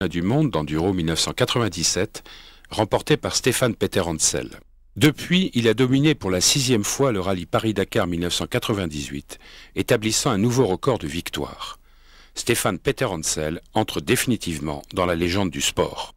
du monde d'enduro 1997, remporté par Stéphane Peter Hansel. Depuis, il a dominé pour la 6e fois le rallye Paris-Dakar 1998, établissant un nouveau record de victoire. Stéphane Peter Hansel entre définitivement dans la légende du sport.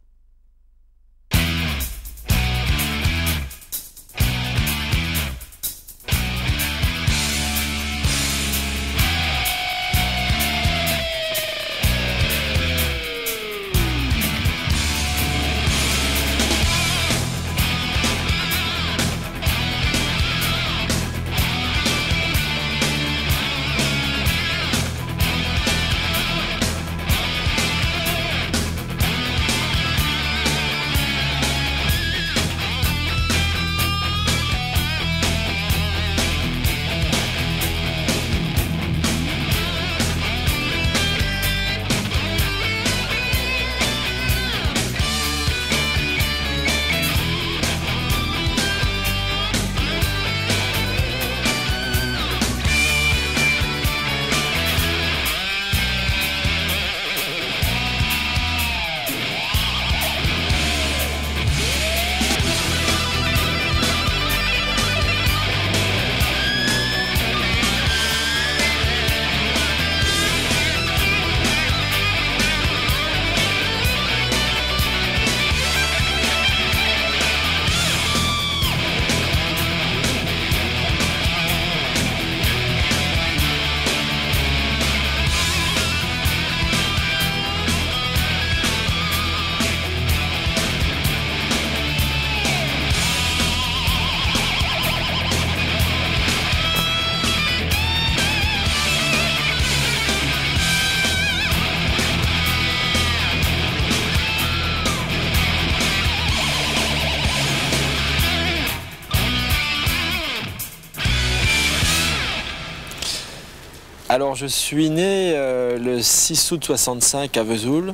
Alors je suis né le 6 août 65 à Vesoul,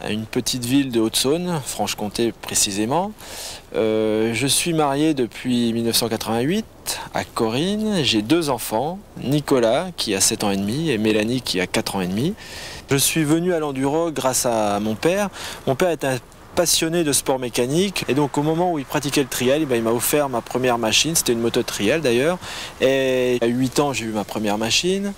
une petite ville de Haute-Saône, Franche-Comté précisément. Je suis marié depuis 1988 à Corinne. J'ai 2 enfants, Nicolas qui a 7 ans et demi et Mélanie qui a 4 ans et demi. Je suis venu à l'enduro grâce à mon père. Mon père est un passionné de sport mécanique et donc au moment où il pratiquait le trial, il m'a offert ma première machine, c'était une moto de trial d'ailleurs. Et à 8 ans j'ai eu ma première machine.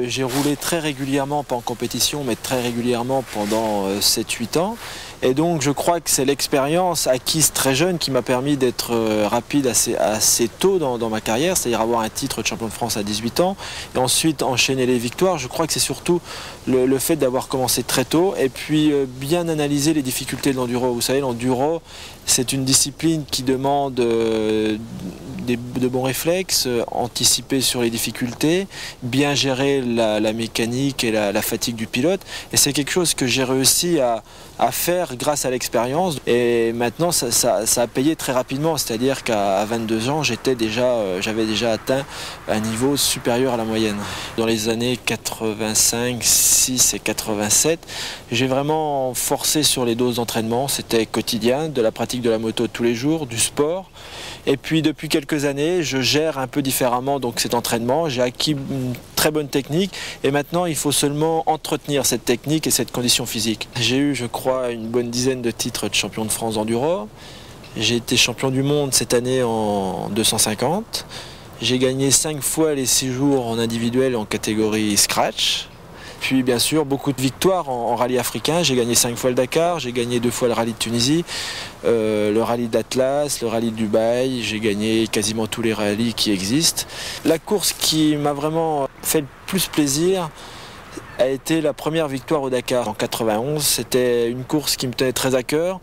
J'ai roulé très régulièrement, pas en compétition, mais très régulièrement pendant 7-8 ans. Et donc je crois que c'est l'expérience acquise très jeune qui m'a permis d'être rapide assez tôt dans ma carrière, c'est-à-dire avoir un titre de champion de France à 18 ans et ensuite enchaîner les victoires. Je crois que c'est surtout le fait d'avoir commencé très tôt et puis bien analyser les difficultés de l'enduro. Vous savez, l'enduro, c'est une discipline qui demande de bons réflexes, anticiper sur les difficultés, bien gérer la mécanique et la fatigue du pilote. Et c'est quelque chose que j'ai réussi à faire grâce à l'expérience. Et maintenant, ça a payé très rapidement. C'est-à-dire qu'à 22 ans, j'avais déjà atteint un niveau supérieur à la moyenne. Dans les années 85, 6 et 87, j'ai vraiment forcé sur les doses d'entraînement. C'était quotidien, de la pratique de la moto tous les jours, du sport. Et puis depuis quelques années, je gère un peu différemment donc cet entraînement. J'ai acquis une très bonne technique et maintenant il faut seulement entretenir cette technique et cette condition physique. J'ai eu, je crois, une bonne dizaine de titres de champion de France d'enduro. J'ai été champion du monde cette année en 250. J'ai gagné 5 fois les 6 jours en individuel en catégorie scratch. Puis bien sûr beaucoup de victoires en rallye africain. J'ai gagné 5 fois le Dakar, j'ai gagné 2 fois le rallye de Tunisie, le rallye d'Atlas, le rallye de Dubaï. J'ai gagné quasiment tous les rallyes qui existent. La course qui m'a vraiment fait le plus plaisir a été la première victoire au Dakar en 91. C'était une course qui me tenait très à cœur.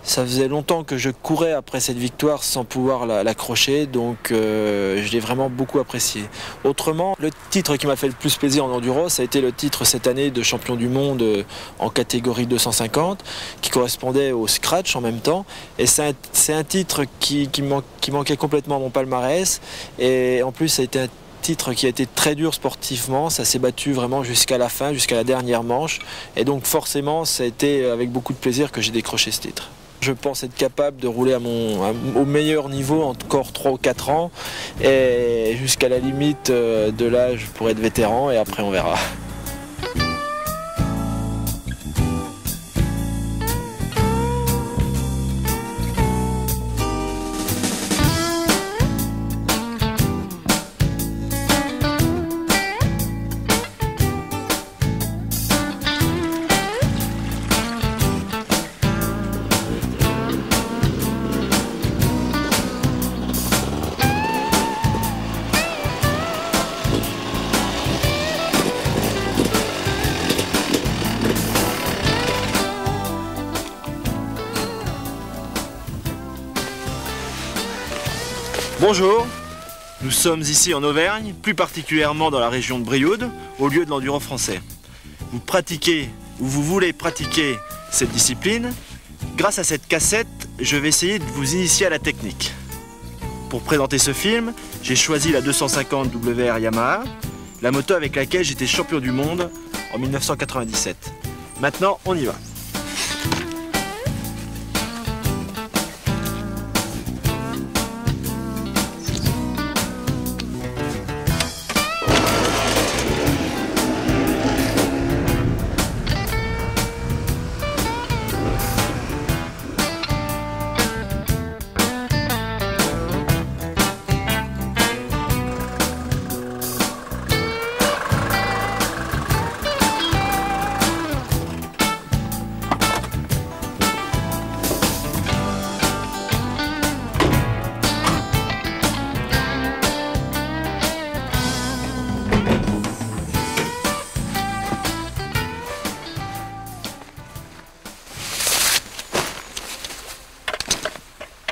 Ça faisait longtemps que je courais après cette victoire sans pouvoir l'accrocher, donc je l'ai vraiment beaucoup apprécié. Autrement, le titre qui m'a fait le plus plaisir en enduro, ça a été le titre cette année de champion du monde en catégorie 250, qui correspondait au scratch en même temps. Et c'est un titre qui manquait complètement à mon palmarès, et en plus ça a été un titre qui a été très dur sportivement, ça s'est battu vraiment jusqu'à la fin, jusqu'à la dernière manche, et donc forcément ça a été avec beaucoup de plaisir que j'ai décroché ce titre. Je pense être capable de rouler au meilleur niveau encore 3 ou 4 ans et jusqu'à la limite de l'âge pour être vétéran et après on verra. Bonjour, nous sommes ici en Auvergne, plus particulièrement dans la région de Brioude, au lieu de l'enduro français. Vous pratiquez ou vous voulez pratiquer cette discipline. Grâce à cette cassette, je vais essayer de vous initier à la technique. Pour présenter ce film, j'ai choisi la 250 WR Yamaha, la moto avec laquelle j'étais champion du monde en 1997. Maintenant, on y va.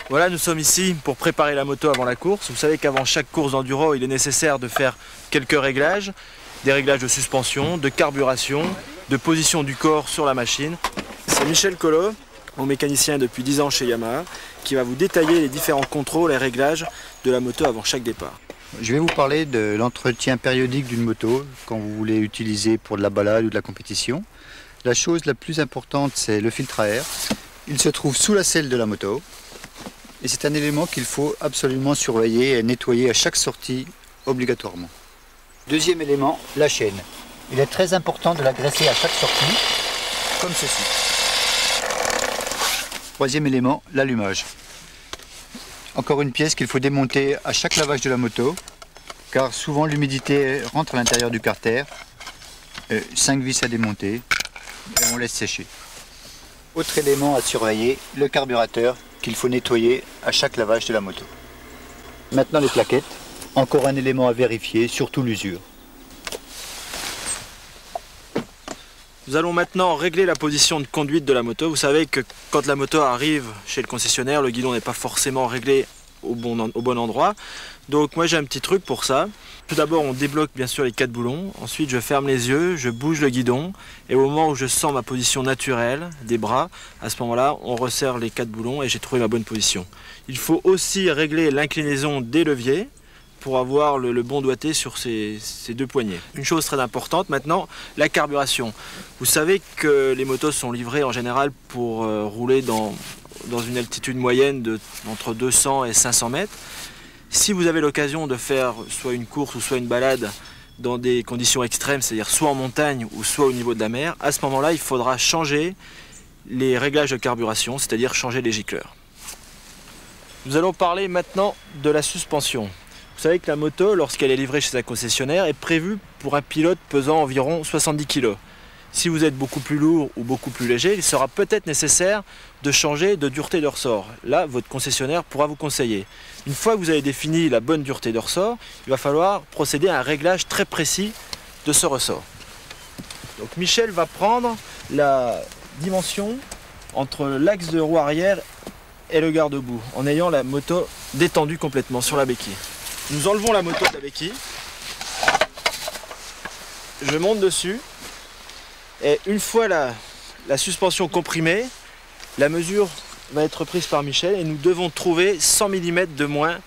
Voilà, nous sommes ici pour préparer la moto avant la course. Vous savez qu'avant chaque course d'enduro, il est nécessaire de faire quelques réglages. Des réglages de suspension, de carburation, de position du corps sur la machine. C'est Michel Collot, mon mécanicien depuis 10 ans chez Yamaha, qui va vous détailler les différents contrôles et réglages de la moto avant chaque départ. Je vais vous parler de l'entretien périodique d'une moto quand vous voulez l'utiliser pour de la balade ou de la compétition. La chose la plus importante, c'est le filtre à air. Il se trouve sous la selle de la moto. Et c'est un élément qu'il faut absolument surveiller et nettoyer à chaque sortie obligatoirement. Deuxième élément, la chaîne. Il est très important de la graisser à chaque sortie, comme ceci. Troisième élément, l'allumage. Encore une pièce qu'il faut démonter à chaque lavage de la moto, car souvent l'humidité rentre à l'intérieur du carter. 5 vis à démonter et on laisse sécher. Autre élément à surveiller, le carburateur qu'il faut nettoyer à chaque lavage de la moto. Maintenant les plaquettes, encore un élément à vérifier, surtout l'usure. Nous allons maintenant régler la position de conduite de la moto. Vous savez que quand la moto arrive chez le concessionnaire, le guidon n'est pas forcément réglé au bon endroit. Donc moi j'ai un petit truc pour ça. Tout d'abord on débloque bien sûr les 4 boulons, ensuite je ferme les yeux, je bouge le guidon et au moment où je sens ma position naturelle des bras, à ce moment-là on resserre les 4 boulons et j'ai trouvé ma bonne position. Il faut aussi régler l'inclinaison des leviers pour avoir le bon doigté sur ces 2 poignées. Une chose très importante maintenant, la carburation. Vous savez que les motos sont livrées en général pour rouler dans une altitude moyenne entre 200 et 500 mètres. Si vous avez l'occasion de faire soit une course ou soit une balade dans des conditions extrêmes, c'est-à-dire soit en montagne ou soit au niveau de la mer, à ce moment-là, il faudra changer les réglages de carburation, c'est-à-dire changer les gicleurs. Nous allons parler maintenant de la suspension. Vous savez que la moto, lorsqu'elle est livrée chez un concessionnaire, est prévue pour un pilote pesant environ 70 kg. Si vous êtes beaucoup plus lourd ou beaucoup plus léger, il sera peut-être nécessaire de changer de dureté de ressort. Là, votre concessionnaire pourra vous conseiller. Une fois que vous avez défini la bonne dureté de ressort, il va falloir procéder à un réglage très précis de ce ressort. Donc Michel va prendre la dimension entre l'axe de roue arrière et le garde-boue, en ayant la moto détendue complètement sur la béquille. Nous enlevons la moto de la béquille. Je monte dessus. Et une fois la suspension comprimée, la mesure va être prise par Michel et nous devons trouver 100 mm de moins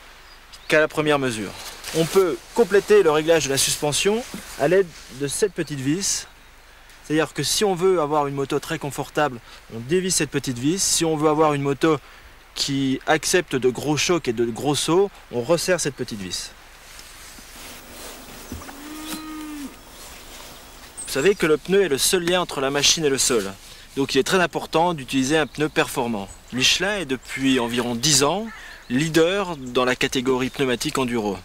qu'à la première mesure. On peut compléter le réglage de la suspension à l'aide de cette petite vis. C'est-à-dire que si on veut avoir une moto très confortable, on dévisse cette petite vis. Si on veut avoir une moto qui accepte de gros chocs et de gros sauts, on resserre cette petite vis. Vous savez que le pneu est le seul lien entre la machine et le sol. Donc il est très important d'utiliser un pneu performant. Michelin est depuis environ 10 ans leader dans la catégorie pneumatique enduro.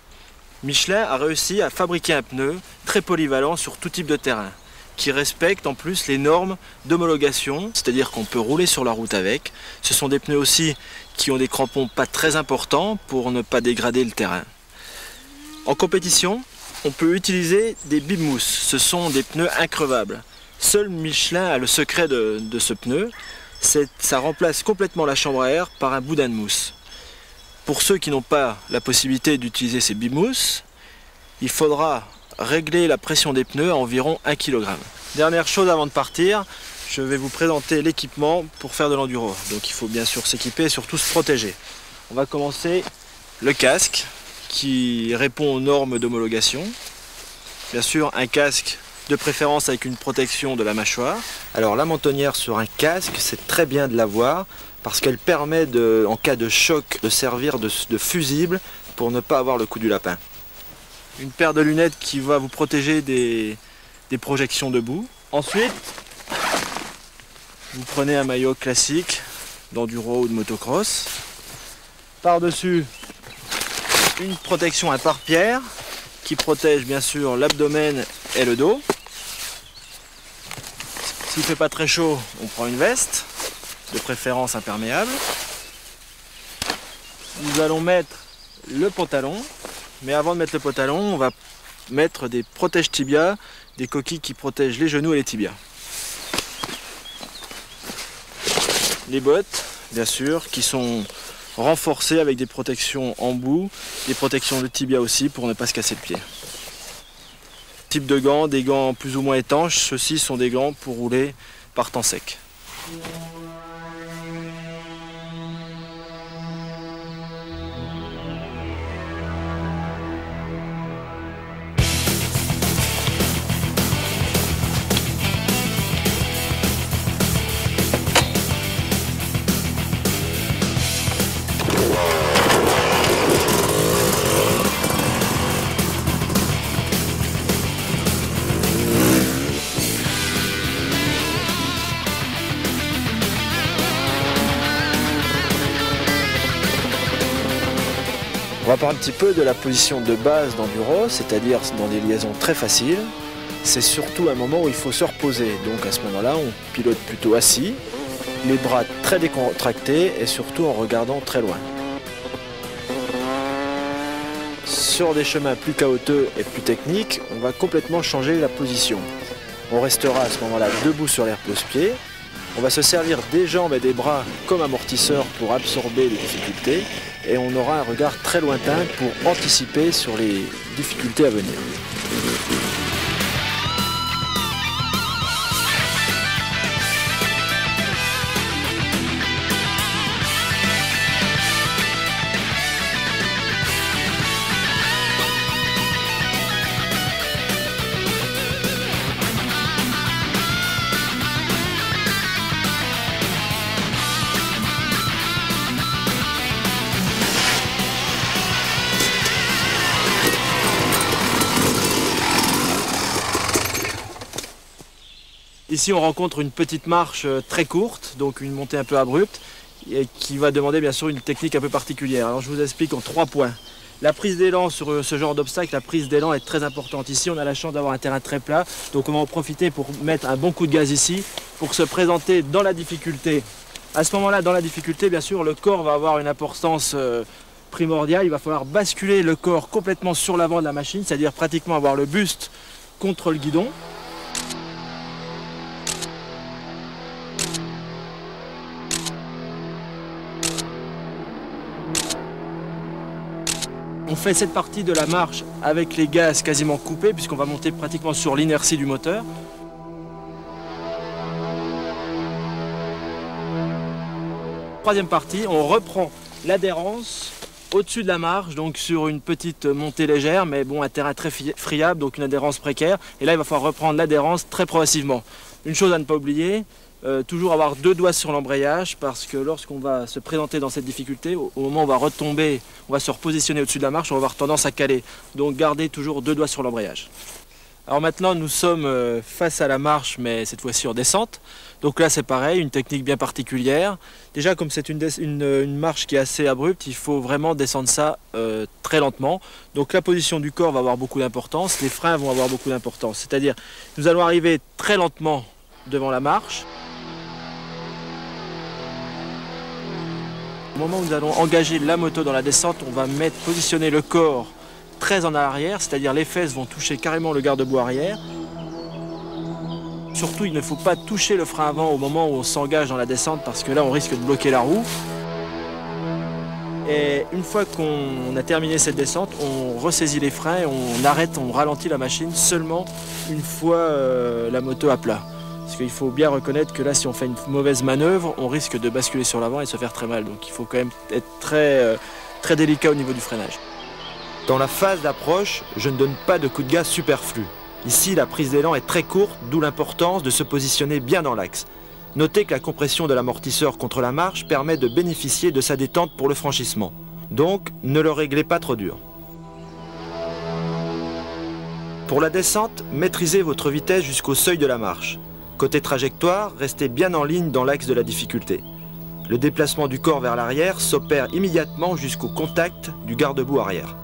Michelin a réussi à fabriquer un pneu très polyvalent sur tout type de terrain, qui respecte en plus les normes d'homologation, c'est-à-dire qu'on peut rouler sur la route avec. Ce sont des pneus aussi qui ont des crampons pas très importants pour ne pas dégrader le terrain. En compétition, on peut utiliser des bibmousse, ce sont des pneus increvables. Seul Michelin a le secret de ce pneu, ça remplace complètement la chambre à air par un boudin de mousse. Pour ceux qui n'ont pas la possibilité d'utiliser ces bimousses, il faudra régler la pression des pneus à environ 1 kg. Dernière chose avant de partir, je vais vous présenter l'équipement pour faire de l'enduro. Donc il faut bien sûr s'équiper et surtout se protéger. On va commencer le casque qui répond aux normes d'homologation. Bien sûr un casque de préférence avec une protection de la mâchoire. Alors la mentonnière sur un casque, c'est très bien de l'avoir parce qu'elle permet en cas de choc de servir de fusible pour ne pas avoir le coup du lapin. Une paire de lunettes qui va vous protéger des projections de boue. Ensuite, vous prenez un maillot classique d'enduro ou de motocross. Par-dessus, une protection à pare-pierre qui protège bien sûr l'abdomen et le dos. S'il ne fait pas très chaud, on prend une veste, de préférence imperméable. Nous allons mettre le pantalon, mais avant de mettre le pantalon, on va mettre des protèges tibias, des coquilles qui protègent les genoux et les tibias. Les bottes, bien sûr, qui sont renforcées avec des protections en bout, des protections de tibia aussi pour ne pas se casser le pied. Type de gants, des gants plus ou moins étanches, ceux-ci sont des gants pour rouler par temps sec. On va parler un petit peu de la position de base d'enduro, c'est-à-dire dans des liaisons très faciles. C'est surtout un moment où il faut se reposer. Donc à ce moment-là, on pilote plutôt assis, les bras très décontractés et surtout en regardant très loin. Sur des chemins plus chaotiques et plus techniques, on va complètement changer la position. On restera à ce moment-là debout sur les repose-pieds. On va se servir des jambes et des bras comme amortisseurs pour absorber les difficultés et on aura un regard très lointain pour anticiper sur les difficultés à venir. Ici on rencontre une petite marche très courte, donc une montée un peu abrupte, et qui va demander bien sûr une technique un peu particulière. Alors je vous explique en 3 points. La prise d'élan sur ce genre d'obstacle, la prise d'élan est très importante. Ici on a la chance d'avoir un terrain très plat, donc on va en profiter pour mettre un bon coup de gaz ici, pour se présenter dans la difficulté. À ce moment-là, dans la difficulté, bien sûr, le corps va avoir une importance primordiale. Il va falloir basculer le corps complètement sur l'avant de la machine, c'est-à-dire pratiquement avoir le buste contre le guidon. On fait cette partie de la marche avec les gaz quasiment coupés puisqu'on va monter pratiquement sur l'inertie du moteur. Troisième partie, on reprend l'adhérence au-dessus de la marche, donc sur une petite montée légère, mais bon, un terrain très friable, donc une adhérence précaire. Et là, il va falloir reprendre l'adhérence très progressivement. Une chose à ne pas oublier, toujours avoir 2 doigts sur l'embrayage parce que lorsqu'on va se présenter dans cette difficulté, au moment où on va retomber, on va se repositionner au-dessus de la marche, on va avoir tendance à caler. Donc gardez toujours 2 doigts sur l'embrayage. Alors maintenant nous sommes face à la marche mais cette fois-ci en descente. Donc là c'est pareil, une technique bien particulière. Déjà comme c'est une marche qui est assez abrupte, il faut vraiment descendre ça très lentement. Donc la position du corps va avoir beaucoup d'importance, les freins vont avoir beaucoup d'importance. C'est-à-dire nous allons arriver très lentement devant la marche. Au moment où nous allons engager la moto dans la descente, on va positionner le corps très en arrière, c'est-à-dire les fesses vont toucher carrément le garde-boue arrière. Surtout, il ne faut pas toucher le frein avant au moment où on s'engage dans la descente parce que là, on risque de bloquer la roue. Et une fois qu'on a terminé cette descente, on ressaisit les freins et on ralentit la machine seulement une fois la moto à plat. Parce qu'il faut bien reconnaître que là, si on fait une mauvaise manœuvre, on risque de basculer sur l'avant et se faire très mal. Donc il faut quand même être très délicat au niveau du freinage. Dans la phase d'approche, je ne donne pas de coup de gaz superflu. Ici, la prise d'élan est très courte, d'où l'importance de se positionner bien dans l'axe. Notez que la compression de l'amortisseur contre la marche permet de bénéficier de sa détente pour le franchissement. Donc, ne le réglez pas trop dur. Pour la descente, maîtrisez votre vitesse jusqu'au seuil de la marche. Côté trajectoire, restez bien en ligne dans l'axe de la difficulté. Le déplacement du corps vers l'arrière s'opère immédiatement jusqu'au contact du garde-boue arrière.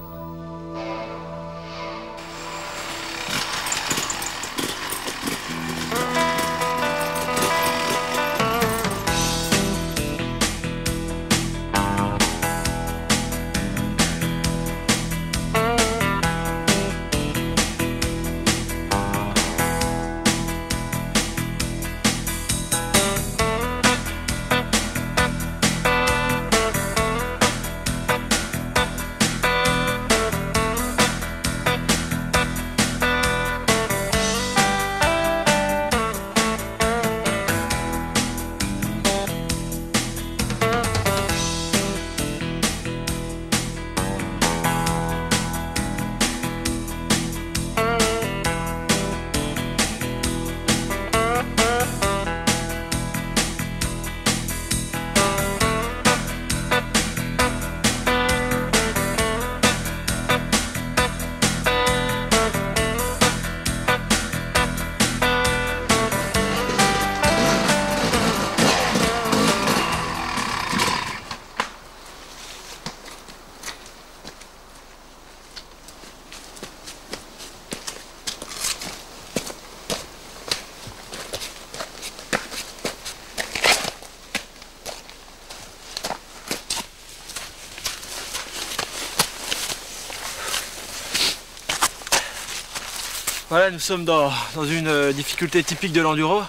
Voilà, nous sommes dans une difficulté typique de l'enduro.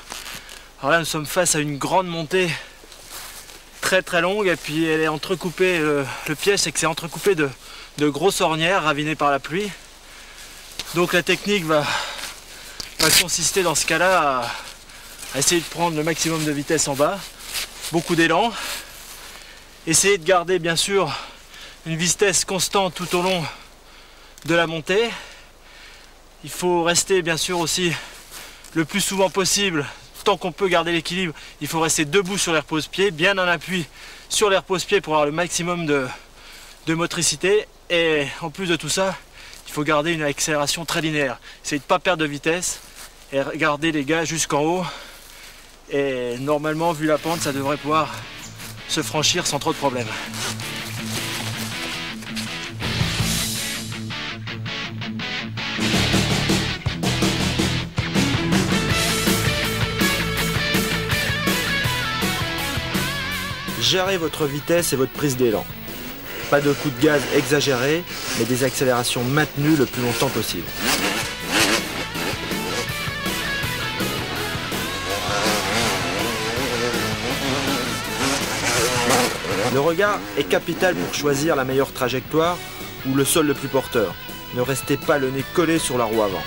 Alors là, nous sommes face à une grande montée très longue et puis elle est entrecoupée, le piège c'est que c'est entrecoupé de grosses ornières ravinées par la pluie. Donc la technique va consister dans ce cas-là à essayer de prendre le maximum de vitesse en bas, beaucoup d'élan, essayer de garder bien sûr une vitesse constante tout au long de la montée. Il faut rester bien sûr aussi le plus souvent possible, tant qu'on peut garder l'équilibre, il faut rester debout sur les repose-pieds, bien en appui sur les repose-pieds pour avoir le maximum de motricité. Et en plus de tout ça, il faut garder une accélération très linéaire. Essayez de ne pas perdre de vitesse et regarder les gars jusqu'en haut. Et normalement, vu la pente, ça devrait pouvoir se franchir sans trop de problèmes. Gérez votre vitesse et votre prise d'élan. Pas de coups de gaz exagérés, mais des accélérations maintenues le plus longtemps possible. Le regard est capital pour choisir la meilleure trajectoire ou le sol le plus porteur. Ne restez pas le nez collé sur la roue avant.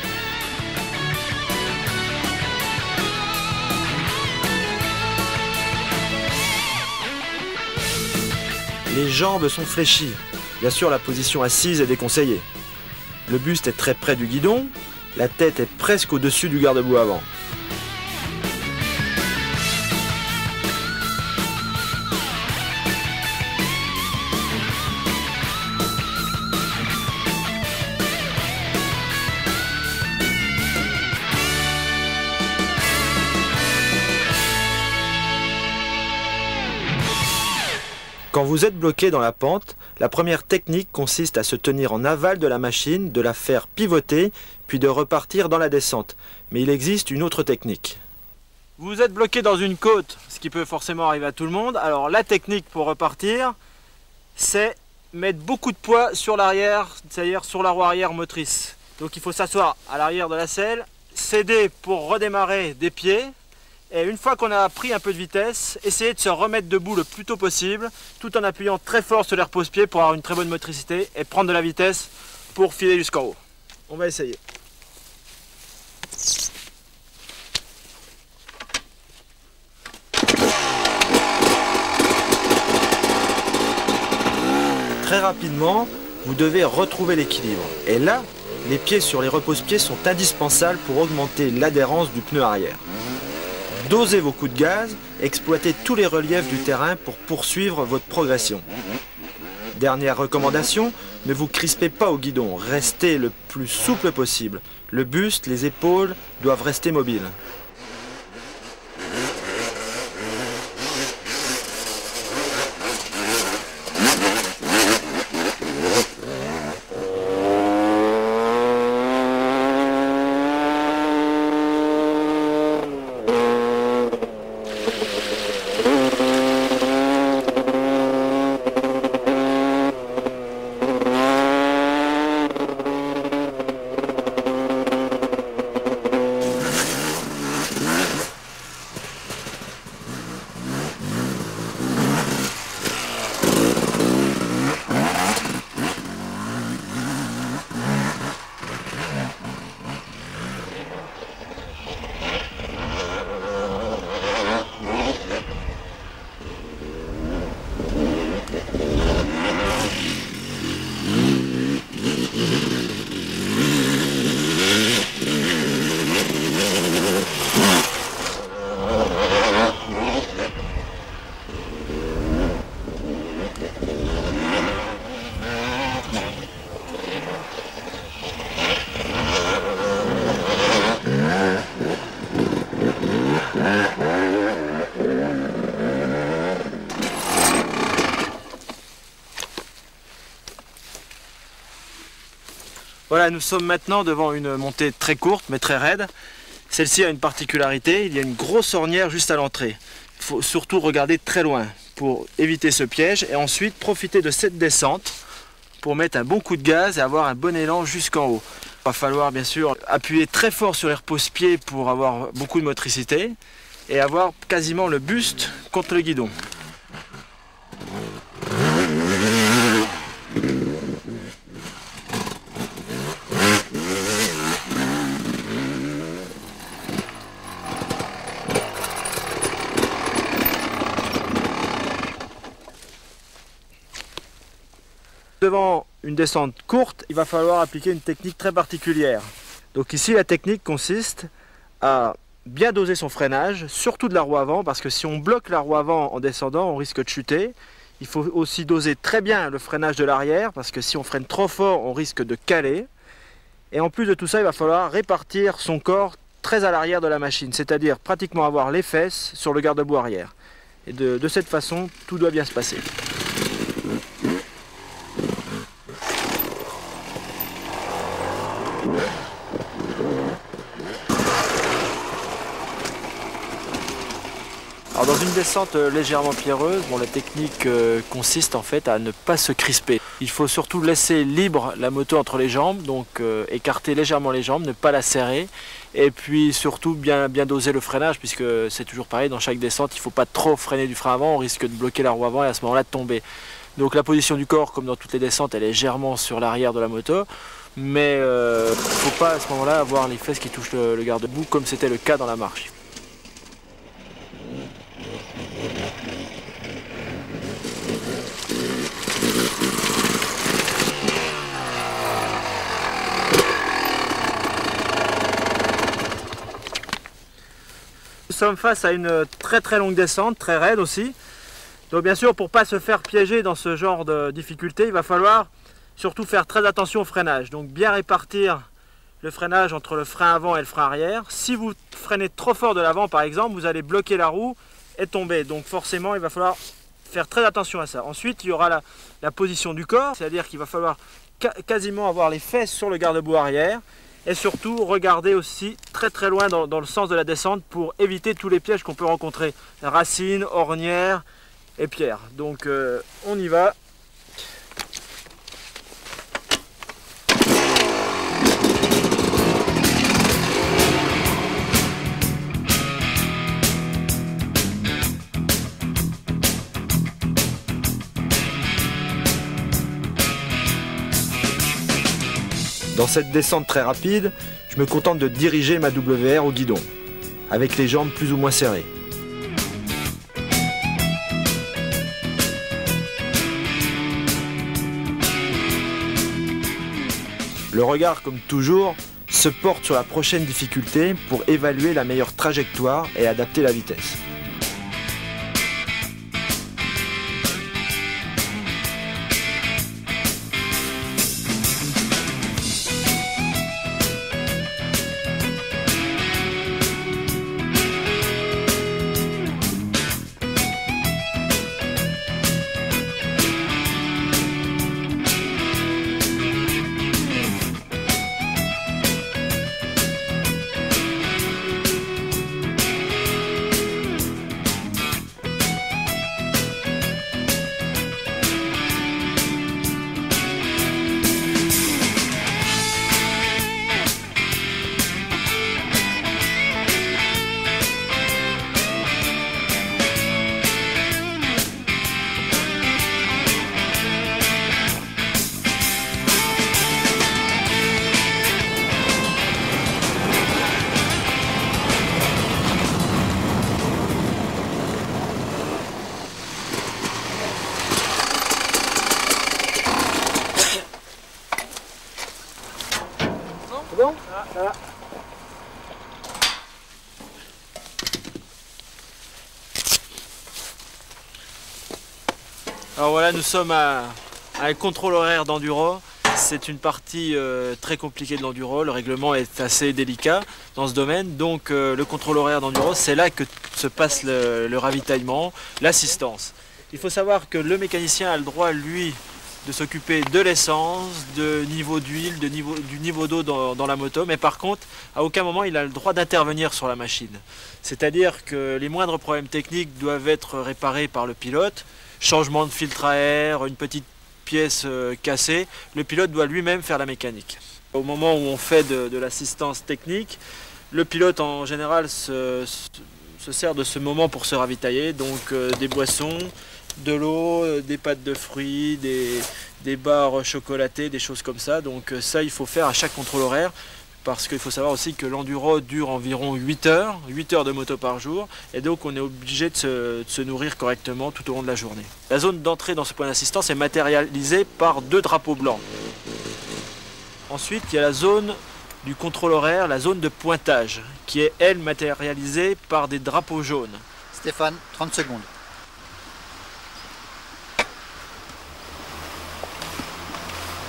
Les jambes sont fléchies. Bien sûr, la position assise est déconseillée. Le buste est très près du guidon. La tête est presque au-dessus du garde-boue avant. Quand vous êtes bloqué dans la pente, la première technique consiste à se tenir en aval de la machine, de la faire pivoter, puis de repartir dans la descente. Mais il existe une autre technique. Vous êtes bloqué dans une côte, ce qui peut forcément arriver à tout le monde. Alors la technique pour repartir, c'est mettre beaucoup de poids sur l'arrière, c'est-à-dire sur la roue arrière motrice. Donc il faut s'asseoir à l'arrière de la selle, céder pour redémarrer des pieds, Et une fois qu'on a pris un peu de vitesse, essayez de se remettre debout le plus tôt possible, tout en appuyant très fort sur les repose-pieds pour avoir une très bonne motricité et prendre de la vitesse pour filer jusqu'en haut. On va essayer. Très rapidement, vous devez retrouver l'équilibre. Et là, les pieds sur les repose-pieds sont indispensables pour augmenter l'adhérence du pneu arrière. Dosez vos coups de gaz, exploitez tous les reliefs du terrain pour poursuivre votre progression. Dernière recommandation, ne vous crispez pas au guidon, restez le plus souple possible. Le buste, les épaules doivent rester mobiles. Voilà, nous sommes maintenant devant une montée très courte mais très raide. Celle-ci a une particularité, il y a une grosse ornière juste à l'entrée. Il faut surtout regarder très loin pour éviter ce piège et ensuite profiter de cette descente pour mettre un bon coup de gaz et avoir un bon élan jusqu'en haut. Il va falloir bien sûr appuyer très fort sur les repose-pieds pour avoir beaucoup de motricité et avoir quasiment le buste contre le guidon. Devant une descente courte, il va falloir appliquer une technique très particulière. Donc ici, la technique consiste à bien doser son freinage, surtout de la roue avant, parce que si on bloque la roue avant en descendant, on risque de chuter. Il faut aussi doser très bien le freinage de l'arrière, parce que si on freine trop fort, on risque de caler. Et en plus de tout ça, il va falloir répartir son corps très à l'arrière de la machine, c'est-à-dire pratiquement avoir les fesses sur le garde-boue arrière. Et de cette façon, tout doit bien se passer. Alors dans une descente légèrement pierreuse, la technique consiste en fait à ne pas se crisper. Il faut surtout laisser libre la moto entre les jambes, donc écarter légèrement les jambes, ne pas la serrer. Et puis surtout bien doser le freinage, puisque c'est toujours pareil, dans chaque descente, il ne faut pas trop freiner du frein avant, on risque de bloquer la roue avant et à ce moment-là de tomber. Donc la position du corps, comme dans toutes les descentes, elle est légèrement sur l'arrière de la moto. Mais il ne faut pas à ce moment-là avoir les fesses qui touchent le garde-boue, comme c'était le cas dans la marche. Nous sommes face à une très longue descente, très raide aussi. Donc bien sûr, pour ne pas se faire piéger dans ce genre de difficulté, il va falloir surtout faire très attention au freinage. Donc bien répartir le freinage entre le frein avant et le frein arrière. Si vous freinez trop fort de l'avant par exemple, vous allez bloquer la roue et tomber. Donc forcément, il va falloir faire très attention à ça. Ensuite, il y aura la position du corps, c'est-à-dire qu'il va falloir quasiment avoir les fesses sur le garde-boue arrière. Et surtout, regarder aussi très loin dans le sens de la descente pour éviter tous les pièges qu'on peut rencontrer. Racines, ornières et pierres. Donc on y va. Dans cette descente très rapide, je me contente de diriger ma WR au guidon, avec les jambes plus ou moins serrées. Le regard, comme toujours, se porte sur la prochaine difficulté pour évaluer la meilleure trajectoire et adapter la vitesse. Bon. Alors voilà, nous sommes à un contrôle horaire d'enduro. C'est une partie très compliquée de l'enduro. Le règlement est assez délicat dans ce domaine. Donc le contrôle horaire d'enduro, c'est là que se passe le ravitaillement, l'assistance. Il faut savoir que le mécanicien a le droit, lui, de s'occuper de l'essence, de niveau d'huile, du niveau d'eau dans la moto, mais par contre, à aucun moment il a le droit d'intervenir sur la machine. C'est-à-dire que les moindres problèmes techniques doivent être réparés par le pilote, changement de filtre à air, une petite pièce cassée, le pilote doit lui-même faire la mécanique. Au moment où on fait de l'assistance technique, le pilote en général se sert de ce moment pour se ravitailler, donc des boissons, de l'eau, des pâtes de fruits, des barres chocolatées, des choses comme ça. Donc ça, il faut faire à chaque contrôle horaire, parce qu'il faut savoir aussi que l'enduro dure environ 8 heures de moto par jour, et donc on est obligé de se nourrir correctement tout au long de la journée. La zone d'entrée dans ce point d'assistance est matérialisée par 2 drapeaux blancs. Ensuite, il y a la zone du contrôle horaire, la zone de pointage, qui est, elle, matérialisée par des drapeaux jaunes. Stéphane, 30 secondes.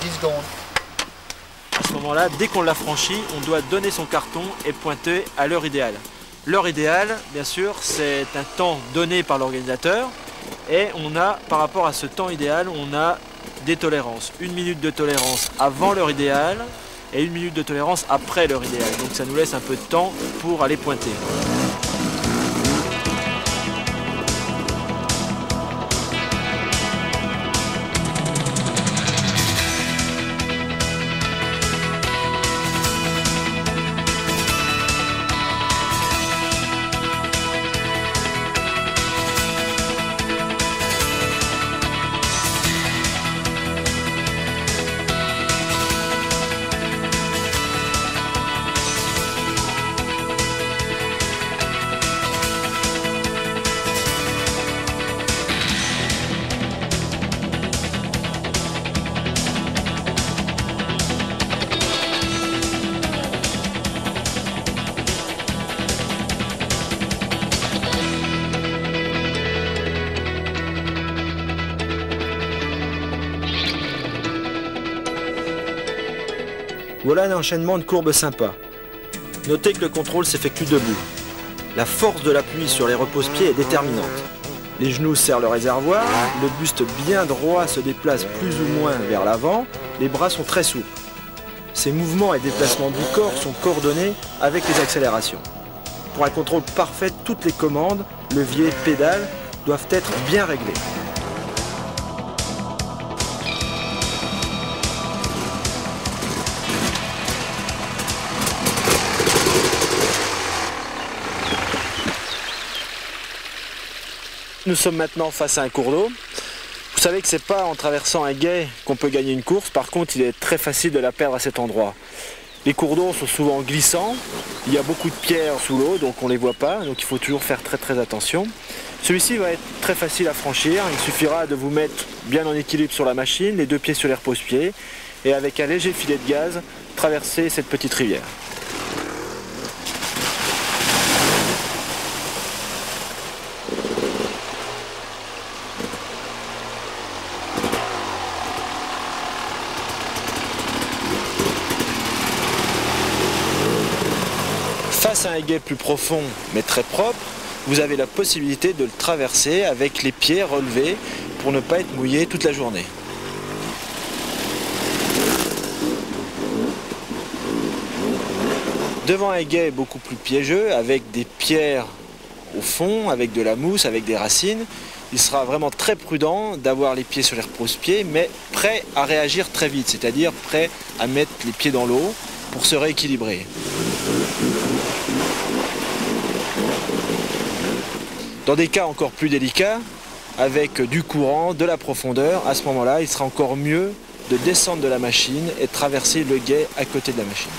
10 secondes. À ce moment-là, dès qu'on l'a franchi, on doit donner son carton et pointer à l'heure idéale. L'heure idéale, bien sûr, c'est un temps donné par l'organisateur, et on a, par rapport à ce temps idéal, on a des tolérances. 1 minute de tolérance avant l'heure idéale et 1 minute de tolérance après l'heure idéale. Donc ça nous laisse un peu de temps pour aller pointer. Voilà un enchaînement de courbes sympas. Notez que le contrôle s'effectue debout. La force de l'appui sur les repose-pieds est déterminante. Les genoux serrent le réservoir, le buste bien droit se déplace plus ou moins vers l'avant, les bras sont très souples. Ces mouvements et déplacements du corps sont coordonnés avec les accélérations. Pour un contrôle parfait, toutes les commandes, levier, pédales, doivent être bien réglées. Nous sommes maintenant face à un cours d'eau. Vous savez que c'est pas en traversant un gué qu'on peut gagner une course, par contre il est très facile de la perdre à cet endroit. Les cours d'eau sont souvent glissants, il y a beaucoup de pierres sous l'eau donc on ne les voit pas, donc il faut toujours faire très attention. Celui-ci va être très facile à franchir, il suffira de vous mettre bien en équilibre sur la machine, les deux pieds sur les repose-pieds et avec un léger filet de gaz, traverser cette petite rivière. Face à un gué plus profond mais très propre, vous avez la possibilité de le traverser avec les pieds relevés pour ne pas être mouillé toute la journée. Devant un gué beaucoup plus piégeux, avec des pierres au fond, avec de la mousse, avec des racines, il sera vraiment très prudent d'avoir les pieds sur les repose-pieds, mais prêt à réagir très vite, c'est-à-dire prêt à mettre les pieds dans l'eau pour se rééquilibrer. Dans des cas encore plus délicats, avec du courant, de la profondeur, à ce moment-là, il sera encore mieux de descendre de la machine et de traverser le gué à côté de la machine.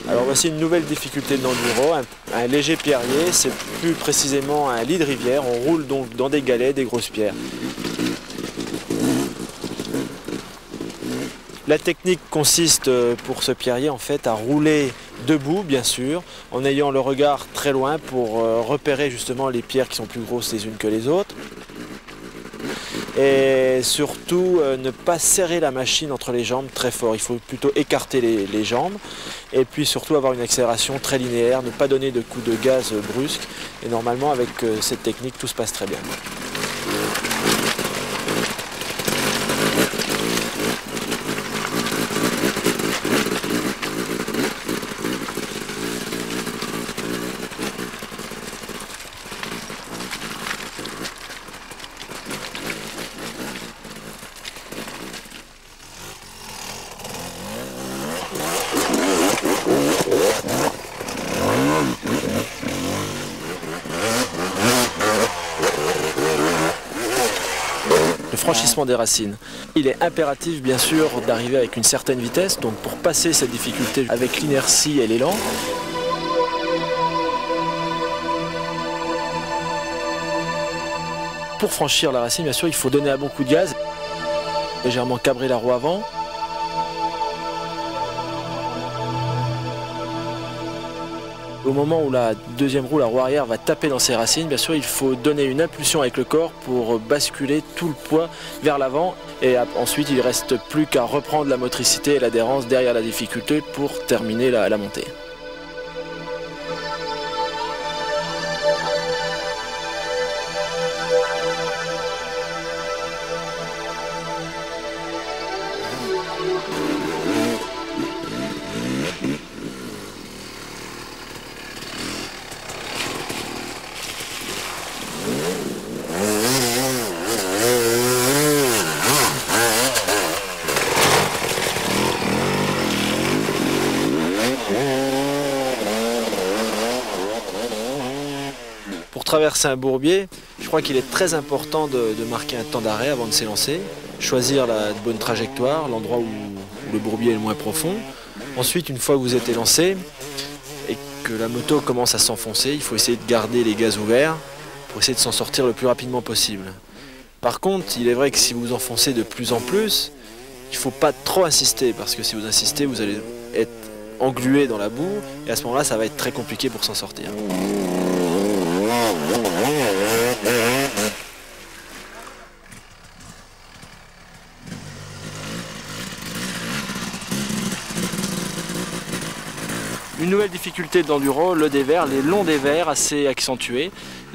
Alors voici une nouvelle difficulté de l'enduro, un léger pierrier, c'est plus précisément un lit de rivière, on roule donc dans des galets, des grosses pierres. La technique consiste pour ce pierrier en fait à rouler debout bien sûr, en ayant le regard très loin pour repérer justement les pierres qui sont plus grosses les unes que les autres. Et surtout ne pas serrer la machine entre les jambes très fort, il faut plutôt écarter les jambes et puis surtout avoir une accélération très linéaire, ne pas donner de coups de gaz brusques et normalement avec cette technique tout se passe très bien. Le franchissement des racines. Il est impératif bien sûr d'arriver avec une certaine vitesse, donc pour passer cette difficulté avec l'inertie et l'élan. Pour franchir la racine, bien sûr, il faut donner un bon coup de gaz, légèrement cabrer la roue avant. Au moment où la deuxième roue, la roue arrière, va taper dans ses racines, bien sûr, il faut donner une impulsion avec le corps pour basculer tout le poids vers l'avant. Et ensuite, il ne reste plus qu'à reprendre la motricité et l'adhérence derrière la difficulté pour terminer la montée. Pour traverser un bourbier, je crois qu'il est très important de marquer un temps d'arrêt avant de s'élancer, choisir la bonne trajectoire, l'endroit où le bourbier est le moins profond. Ensuite, une fois que vous êtes élancé et que la moto commence à s'enfoncer, il faut essayer de garder les gaz ouverts pour essayer de s'en sortir le plus rapidement possible. Par contre, il est vrai que si vous enfoncez de plus en plus, il ne faut pas trop insister, parce que si vous insistez, vous allez être englué dans la boue, et à ce moment-là, ça va être très compliqué pour s'en sortir. Une nouvelle difficulté de l'enduro, le dévers, les longs dévers assez accentués.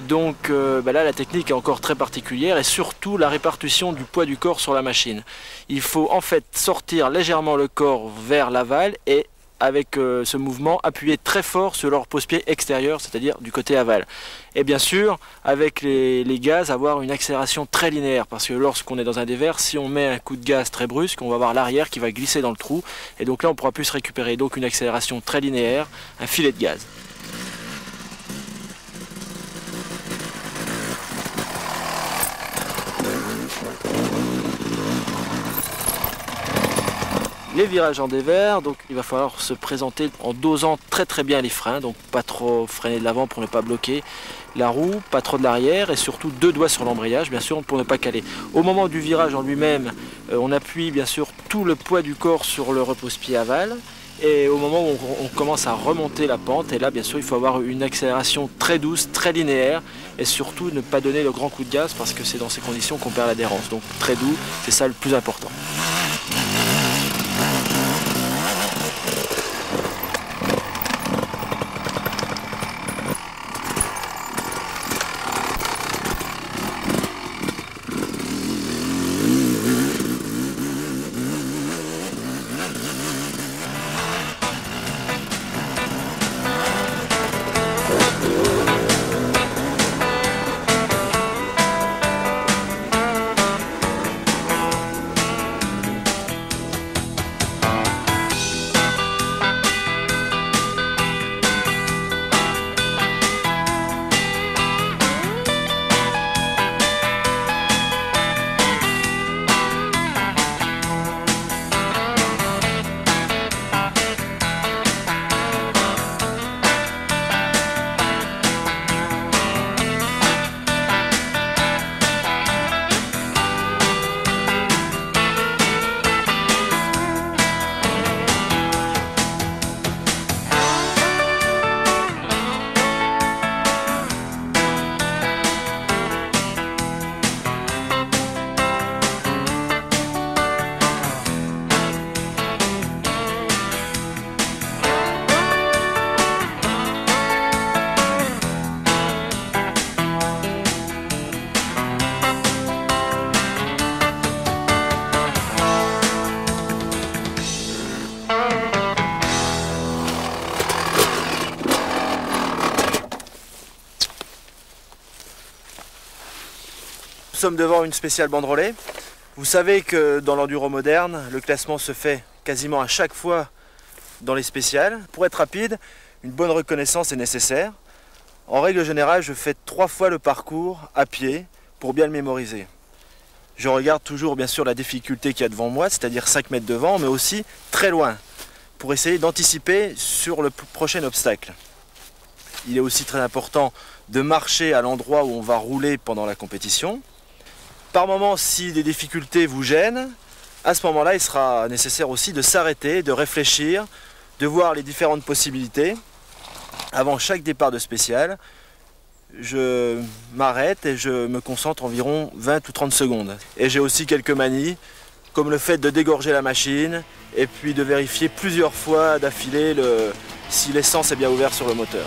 Donc là, la technique est encore très particulière et surtout la répartition du poids du corps sur la machine. Il faut en fait sortir légèrement le corps vers l'aval et avec ce mouvement, appuyer très fort sur leur repose-pied extérieur, c'est-à-dire du côté aval. Et bien sûr, avec les gaz, avoir une accélération très linéaire, parce que lorsqu'on est dans un dévers, si on met un coup de gaz très brusque, on va avoir l'arrière qui va glisser dans le trou, et donc là on ne pourra plus se récupérer. Donc une accélération très linéaire, un filet de gaz. Les virages en dévers, donc il va falloir se présenter en dosant très bien les freins, donc pas trop freiner de l'avant pour ne pas bloquer la roue, pas trop de l'arrière et surtout 2 doigts sur l'embrayage bien sûr pour ne pas caler. Au moment du virage en lui-même, on appuie bien sûr tout le poids du corps sur le repose-pied aval et au moment où on commence à remonter la pente, et là bien sûr il faut avoir une accélération très douce, très linéaire et surtout ne pas donner le grand coup de gaz parce que c'est dans ces conditions qu'on perd l'adhérence. Donc très doux, c'est ça le plus important. Nous sommes devant une spéciale banderolée. Vous savez que dans l'enduro moderne, le classement se fait quasiment à chaque fois dans les spéciales. Pour être rapide, une bonne reconnaissance est nécessaire. En règle générale, je fais 3 fois le parcours à pied pour bien le mémoriser. Je regarde toujours bien sûr la difficulté qu'il y a devant moi, c'est-à-dire 5 mètres devant, mais aussi très loin, pour essayer d'anticiper sur le prochain obstacle. Il est aussi très important de marcher à l'endroit où on va rouler pendant la compétition. Par moment, si des difficultés vous gênent, à ce moment-là, il sera nécessaire aussi de s'arrêter, de réfléchir, de voir les différentes possibilités. Avant chaque départ de spécial, je m'arrête et je me concentre environ 20 ou 30 secondes. Et j'ai aussi quelques manies, comme le fait de dégorger la machine et puis de vérifier plusieurs fois d'affilée si l'essence est bien ouverte sur le moteur.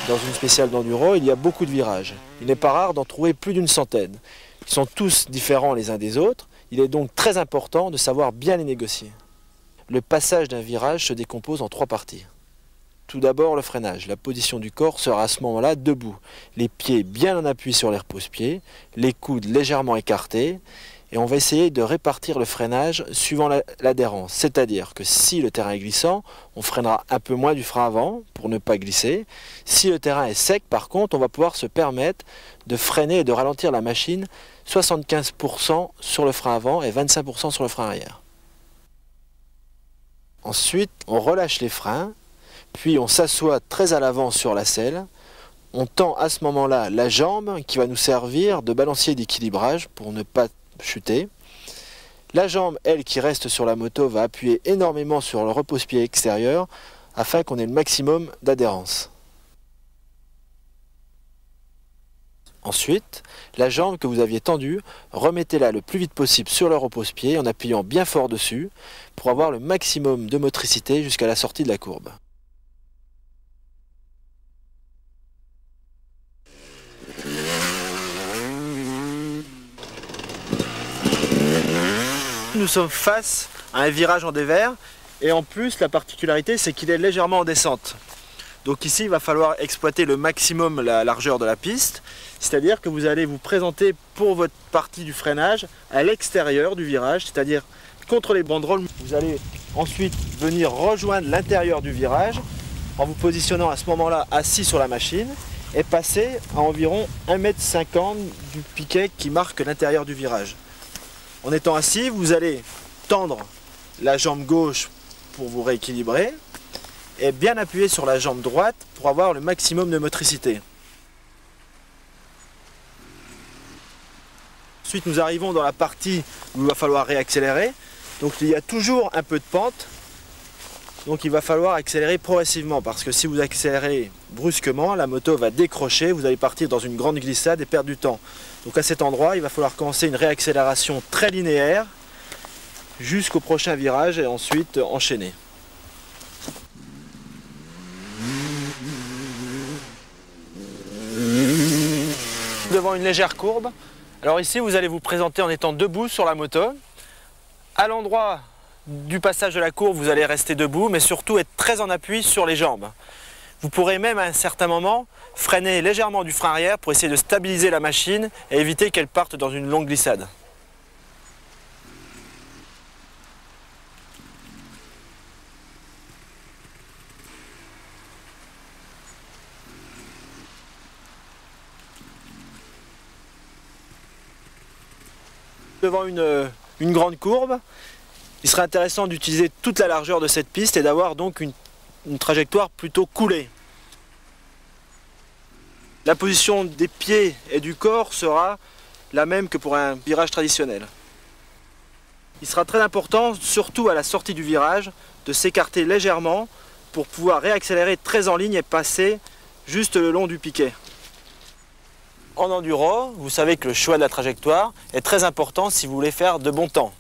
Dans une spéciale d'enduro, il y a beaucoup de virages. Il n'est pas rare d'en trouver plus d'une centaine. Ils sont tous différents les uns des autres. Il est donc très important de savoir bien les négocier. Le passage d'un virage se décompose en 3 parties. Tout d'abord, le freinage. La position du corps sera à ce moment-là debout. Les pieds bien en appui sur les repose-pieds, les coudes légèrement écartés. Et on va essayer de répartir le freinage suivant l'adhérence. C'est-à-dire que si le terrain est glissant, on freinera un peu moins du frein avant pour ne pas glisser. Si le terrain est sec, par contre, on va pouvoir se permettre de freiner et de ralentir la machine 75% sur le frein avant et 25% sur le frein arrière. Ensuite, on relâche les freins, puis on s'assoit très à l'avant sur la selle. On tend à ce moment-là la jambe qui va nous servir de balancier d'équilibrage pour ne pas chuter. La jambe, elle, qui reste sur la moto, va appuyer énormément sur le repose-pied extérieur afin qu'on ait le maximum d'adhérence. Ensuite, la jambe que vous aviez tendue, remettez-la le plus vite possible sur le repose-pied en appuyant bien fort dessus pour avoir le maximum de motricité jusqu'à la sortie de la courbe. Nous sommes face à un virage en dévers et en plus la particularité c'est qu'il est légèrement en descente. Donc ici il va falloir exploiter le maximum la largeur de la piste, c'est-à-dire que vous allez vous présenter pour votre partie du freinage à l'extérieur du virage, c'est-à-dire contre les banderoles. Vous allez ensuite venir rejoindre l'intérieur du virage en vous positionnant à ce moment-là assis sur la machine et passer à environ 1,50 m du piquet qui marque l'intérieur du virage. En étant assis, vous allez tendre la jambe gauche pour vous rééquilibrer et bien appuyer sur la jambe droite pour avoir le maximum de motricité. Ensuite, nous arrivons dans la partie où il va falloir réaccélérer. Donc il y a toujours un peu de pente. Donc il va falloir accélérer progressivement parce que si vous accélérez brusquement, la moto va décrocher, vous allez partir dans une grande glissade et perdre du temps. Donc à cet endroit, il va falloir commencer une réaccélération très linéaire jusqu'au prochain virage et ensuite enchaîner. Devant une légère courbe, alors ici vous allez vous présenter en étant debout sur la moto. À l'endroit du passage de la courbe, vous allez rester debout, mais surtout être très en appui sur les jambes. Vous pourrez même à un certain moment freiner légèrement du frein arrière pour essayer de stabiliser la machine et éviter qu'elle parte dans une longue glissade. Devant une grande courbe, il serait intéressant d'utiliser toute la largeur de cette piste et d'avoir donc une trajectoire plutôt coulée. La position des pieds et du corps sera la même que pour un virage traditionnel. Il sera très important, surtout à la sortie du virage, de s'écarter légèrement pour pouvoir réaccélérer très en ligne et passer juste le long du piquet. En enduro, vous savez que le choix de la trajectoire est très important si vous voulez faire de bons temps.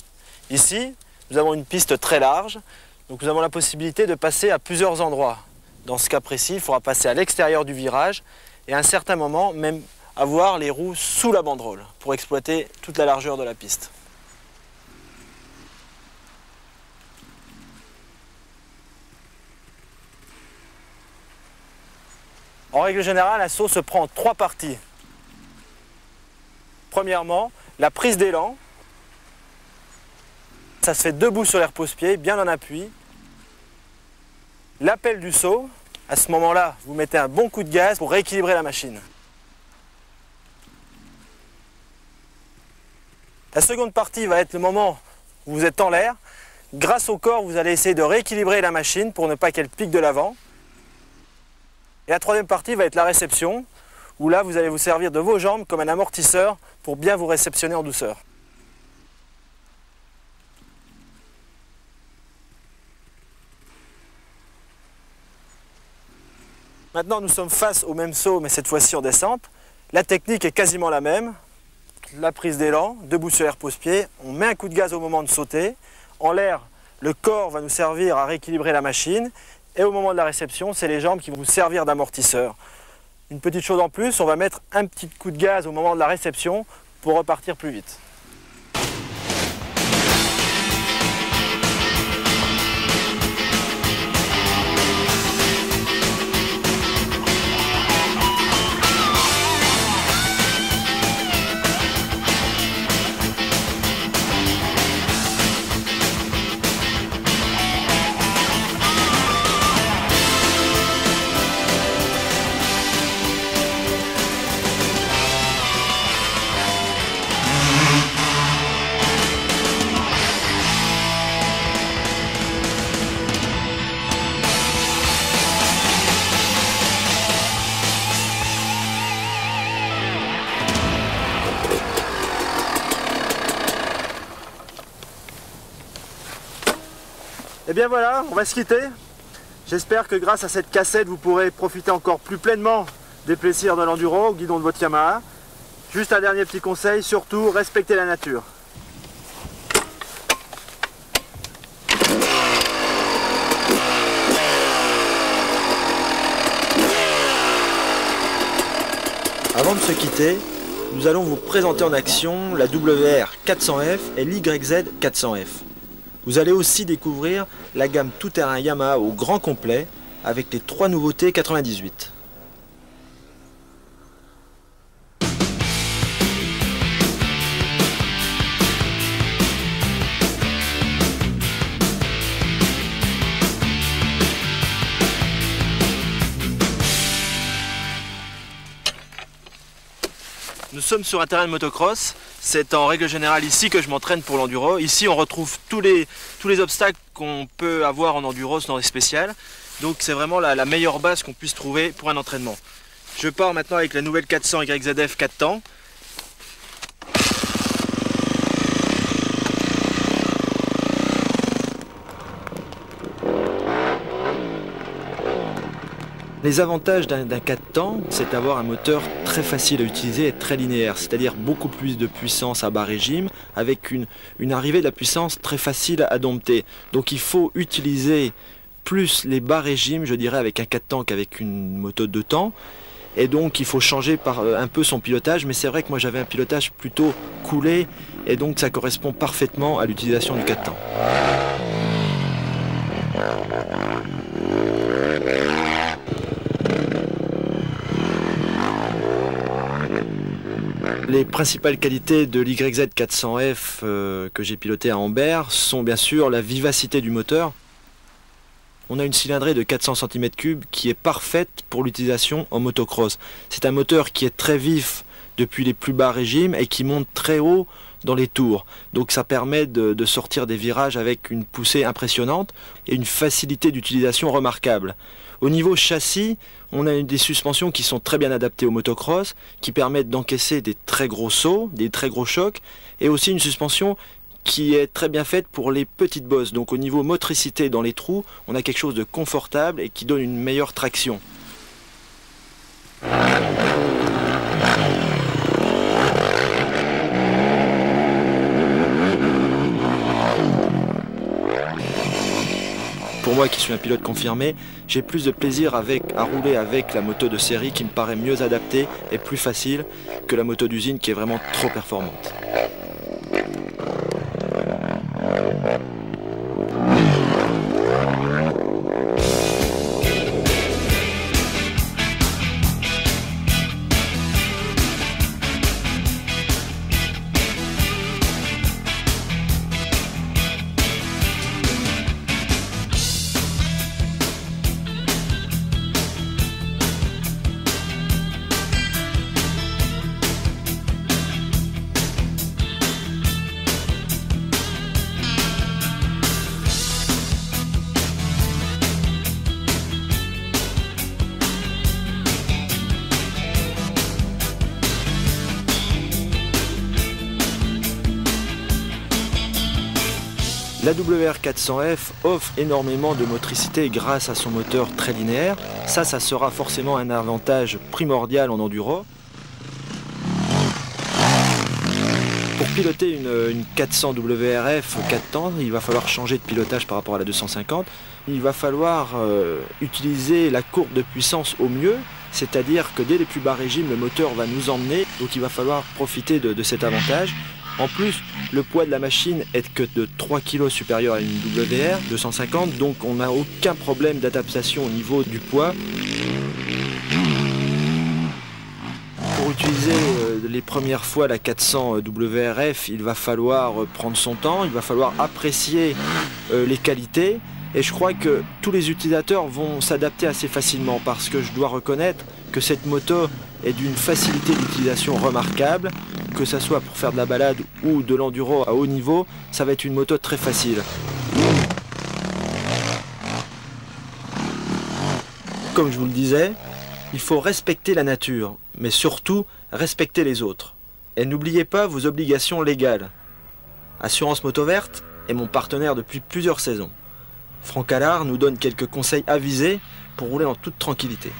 Ici, nous avons une piste très large, donc nous avons la possibilité de passer à plusieurs endroits. Dans ce cas précis, il faudra passer à l'extérieur du virage et à un certain moment, même avoir les roues sous la banderole pour exploiter toute la largeur de la piste. En règle générale, un saut se prend en 3 parties. Premièrement, la prise d'élan. Ça se fait debout sur les repose-pieds, bien en appui. L'appel du saut, à ce moment-là, vous mettez un bon coup de gaz pour rééquilibrer la machine. La seconde partie va être le moment où vous êtes en l'air. Grâce au corps, vous allez essayer de rééquilibrer la machine pour ne pas qu'elle pique de l'avant. Et la troisième partie va être la réception, où là, vous allez vous servir de vos jambes comme un amortisseur pour bien vous réceptionner en douceur. Maintenant, nous sommes face au même saut, mais cette fois-ci en descente. La technique est quasiment la même. La prise d'élan, debout sur les repose-pieds. On met un coup de gaz au moment de sauter. En l'air, le corps va nous servir à rééquilibrer la machine. Et au moment de la réception, c'est les jambes qui vont vous servir d'amortisseur. Une petite chose en plus, on va mettre un petit coup de gaz au moment de la réception pour repartir plus vite. Et bien voilà, on va se quitter. J'espère que grâce à cette cassette, vous pourrez profiter encore plus pleinement des plaisirs de l'enduro au guidon de votre Yamaha. Juste un dernier petit conseil, surtout respectez la nature. Avant de se quitter, nous allons vous présenter en action la WR 400F et l'YZ 400F. Vous allez aussi découvrir la gamme tout-terrain Yamaha au grand complet avec les 3 nouveautés 98. Nous sommes sur un terrain de motocross, c'est en règle générale ici que je m'entraîne pour l'enduro. Ici on retrouve tous les obstacles qu'on peut avoir en enduro dans les spéciales. Donc c'est vraiment la meilleure base qu'on puisse trouver pour un entraînement. Je pars maintenant avec la nouvelle 400 YZF 4 temps. Les avantages d'un 4 temps, c'est d'avoir un moteur très facile à utiliser et très linéaire, c'est-à-dire beaucoup plus de puissance à bas régime, avec une arrivée de la puissance très facile à dompter. Donc il faut utiliser plus les bas régimes, je dirais, avec un 4 temps qu'avec une moto 2 temps. Et donc il faut changer un peu son pilotage, mais c'est vrai que moi j'avais un pilotage plutôt coulé, et donc ça correspond parfaitement à l'utilisation du 4 temps. Les principales qualités de l'YZ 400F que j'ai piloté à Ambert sont bien sûr la vivacité du moteur. On a une cylindrée de 400 cm3 qui est parfaite pour l'utilisation en motocross. C'est un moteur qui est très vif depuis les plus bas régimes et qui monte très haut dans les tours. Donc ça permet de sortir des virages avec une poussée impressionnante et une facilité d'utilisation remarquable. Au niveau châssis, on a des suspensions qui sont très bien adaptées au motocross, qui permettent d'encaisser des très gros sauts, des très gros chocs, et aussi une suspension qui est très bien faite pour les petites bosses. Donc au niveau motricité dans les trous, on a quelque chose de confortable et qui donne une meilleure traction. Pour moi qui suis un pilote confirmé, j'ai plus de plaisir à rouler avec la moto de série qui me paraît mieux adaptée et plus facile que la moto d'usine qui est vraiment trop performante. La WR400F offre énormément de motricité grâce à son moteur très linéaire. Ça sera forcément un avantage primordial en enduro. Pour piloter une 400 WRF 4 temps, il va falloir changer de pilotage par rapport à la 250. Il va falloir utiliser la courbe de puissance au mieux, c'est-à-dire que dès les plus bas régimes, le moteur va nous emmener, donc il va falloir profiter de cet avantage. En plus, le poids de la machine est que de 3 kg supérieur à une WR 250, donc on n'a aucun problème d'adaptation au niveau du poids. Pour utiliser les premières fois la 400 WRF, il va falloir prendre son temps, il va falloir apprécier les qualités. Et je crois que tous les utilisateurs vont s'adapter assez facilement parce que je dois reconnaître que cette moto est d'une facilité d'utilisation remarquable. Que ce soit pour faire de la balade ou de l'enduro à haut niveau, ça va être une moto très facile. Comme je vous le disais, il faut respecter la nature, mais surtout respecter les autres. Et n'oubliez pas vos obligations légales. Assurance Moto Verte est mon partenaire depuis plusieurs saisons. Franck Allard nous donne quelques conseils avisés pour rouler en toute tranquillité.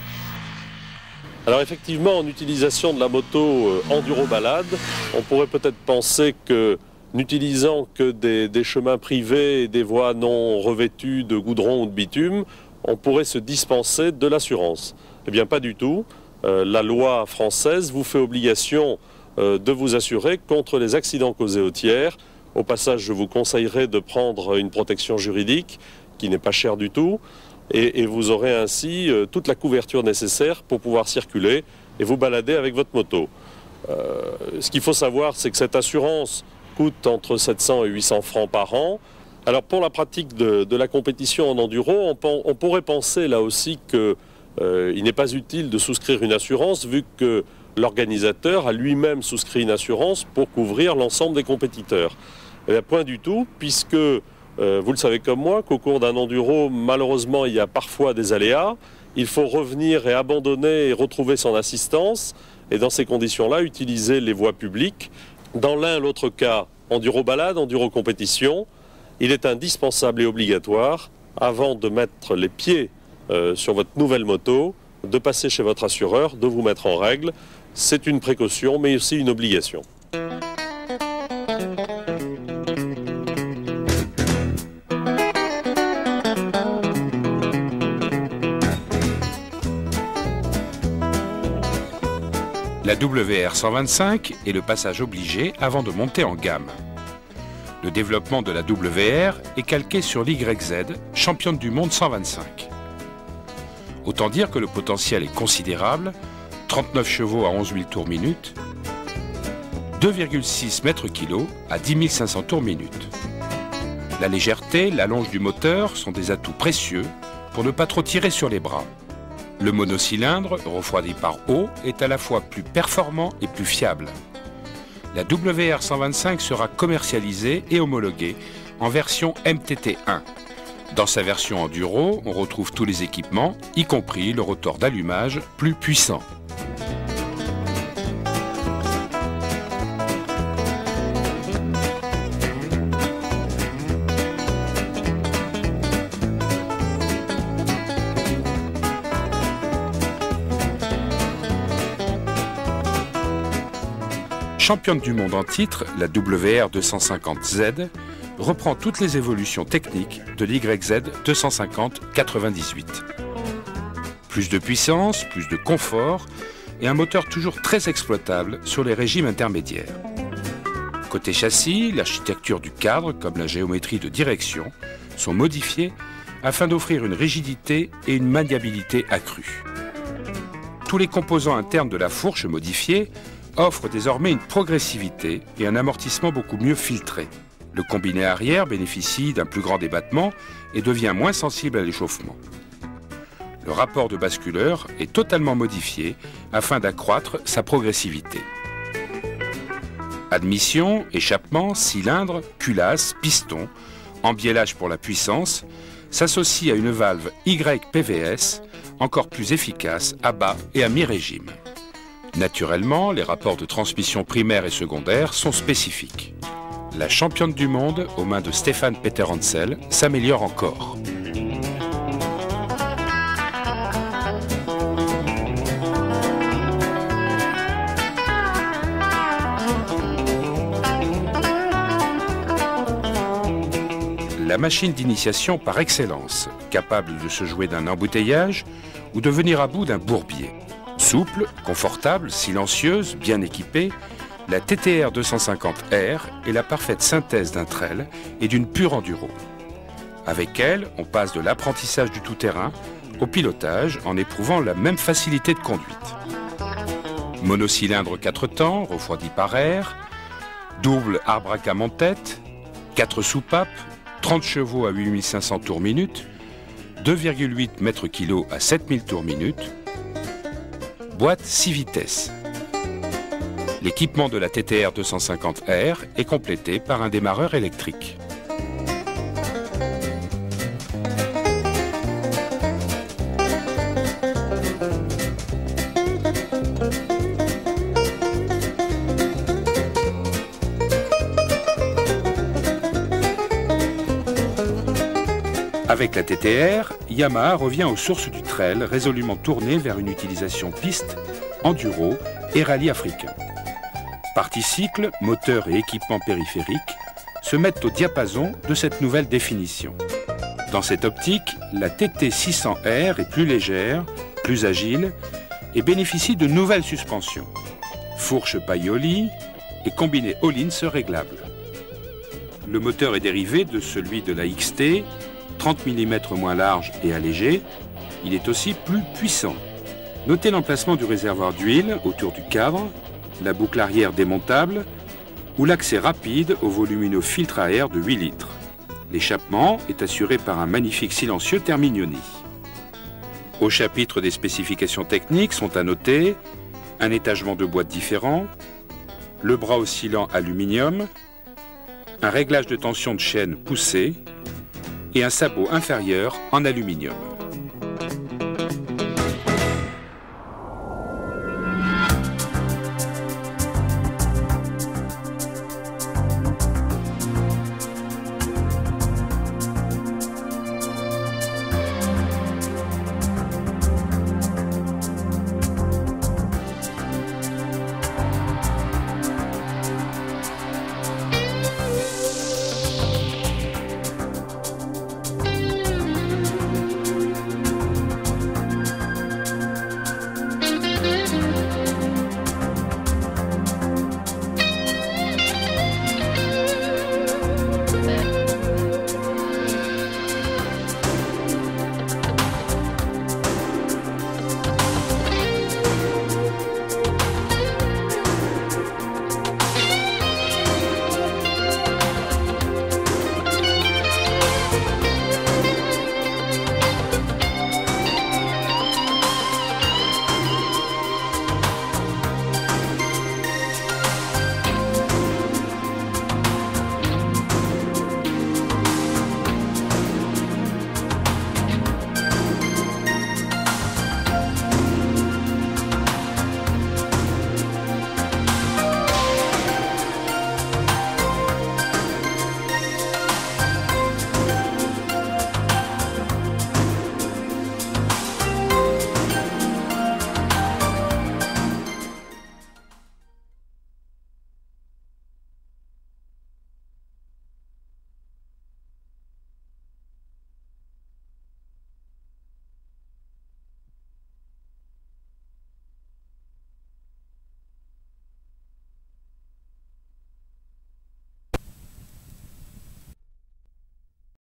Alors effectivement, en utilisation de la moto enduro-balade, on pourrait peut-être penser que n'utilisant que des chemins privés et des voies non revêtues de goudron ou de bitume, on pourrait se dispenser de l'assurance. Eh bien pas du tout. La loi française vous fait obligation de vous assurer contre les accidents causés aux tiers. Au passage, je vous conseillerais de prendre une protection juridique qui n'est pas chère du tout. Et vous aurez ainsi toute la couverture nécessaire pour pouvoir circuler et vous balader avec votre moto. Ce qu'il faut savoir, c'est que cette assurance coûte entre 700 et 800 francs par an. Alors pour la pratique de la compétition en enduro, on pourrait penser là aussi qu'il n'est pas utile de souscrire une assurance vu que l'organisateur a lui-même souscrit une assurance pour couvrir l'ensemble des compétiteurs. Eh bien, point du tout, puisque vous le savez comme moi, qu'au cours d'un enduro, malheureusement, il y a parfois des aléas. Il faut revenir et abandonner et retrouver son assistance. Et dans ces conditions-là, utiliser les voies publiques. Dans l'un ou l'autre cas, enduro-balade, enduro-compétition, il est indispensable et obligatoire, avant de mettre les pieds sur votre nouvelle moto, de passer chez votre assureur, de vous mettre en règle. C'est une précaution, mais aussi une obligation. La WR 125 est le passage obligé avant de monter en gamme. Le développement de la WR est calqué sur l'YZ, championne du monde 125. Autant dire que le potentiel est considérable, 39 chevaux à 11 000 tours minute, 2,6 mètres-kg à 10 500 tours minute. La légèreté, l'allonge du moteur sont des atouts précieux pour ne pas trop tirer sur les bras. Le monocylindre, refroidi par eau, est à la fois plus performant et plus fiable. La WR 125 sera commercialisée et homologuée en version MTT1. Dans sa version enduro, on retrouve tous les équipements, y compris le rotor d'allumage plus puissant. Championne du monde en titre, la WR 250Z reprend toutes les évolutions techniques de l'YZ 250-98. Plus de puissance, plus de confort et un moteur toujours très exploitable sur les régimes intermédiaires. Côté châssis, l'architecture du cadre comme la géométrie de direction sont modifiées afin d'offrir une rigidité et une maniabilité accrues. Tous les composants internes de la fourche modifiés offre désormais une progressivité et un amortissement beaucoup mieux filtré. Le combiné arrière bénéficie d'un plus grand débattement et devient moins sensible à l'échauffement. Le rapport de basculeur est totalement modifié afin d'accroître sa progressivité. Admission, échappement, cylindre, culasse, piston, embiellage pour la puissance s'associe à une valve YPVS encore plus efficace à bas et à mi-régime. Naturellement, les rapports de transmission primaire et secondaire sont spécifiques. La championne du monde, aux mains de Stefan Peter Hansel, s'améliore encore. La machine d'initiation par excellence, capable de se jouer d'un embouteillage ou de venir à bout d'un bourbier. Souple, confortable, silencieuse, bien équipée, la TTR 250R est la parfaite synthèse d'un trail et d'une pure enduro. Avec elle, on passe de l'apprentissage du tout-terrain au pilotage en éprouvant la même facilité de conduite. Monocylindre 4 temps, refroidi par air, double arbre à monte-tête, 4 soupapes, 30 chevaux à 8500 tours minute, 2,8 mètres/kg à 7000 tours minute, boîte 6 vitesses. L'équipement de la TTR 250R est complété par un démarreur électrique. Avec la TTR, Yamaha revient aux sources du trail, résolument tourné vers une utilisation piste, enduro et rallye africain. Partie cycle, moteur et équipement périphérique se mettent au diapason de cette nouvelle définition. Dans cette optique, la TT 600R est plus légère, plus agile et bénéficie de nouvelles suspensions. Fourche Paoli et combiné Öhlins réglable. Le moteur est dérivé de celui de la XT, 30 mm moins large et allégé. Il est aussi plus puissant. Notez l'emplacement du réservoir d'huile autour du cadre, la boucle arrière démontable ou l'accès rapide au volumineux filtre à air de 8 litres. L'échappement est assuré par un magnifique silencieux Termignoni. Au chapitre des spécifications techniques sont à noter un étagement de boîte différent, le bras oscillant aluminium, un réglage de tension de chaîne poussé et un sabot inférieur en aluminium.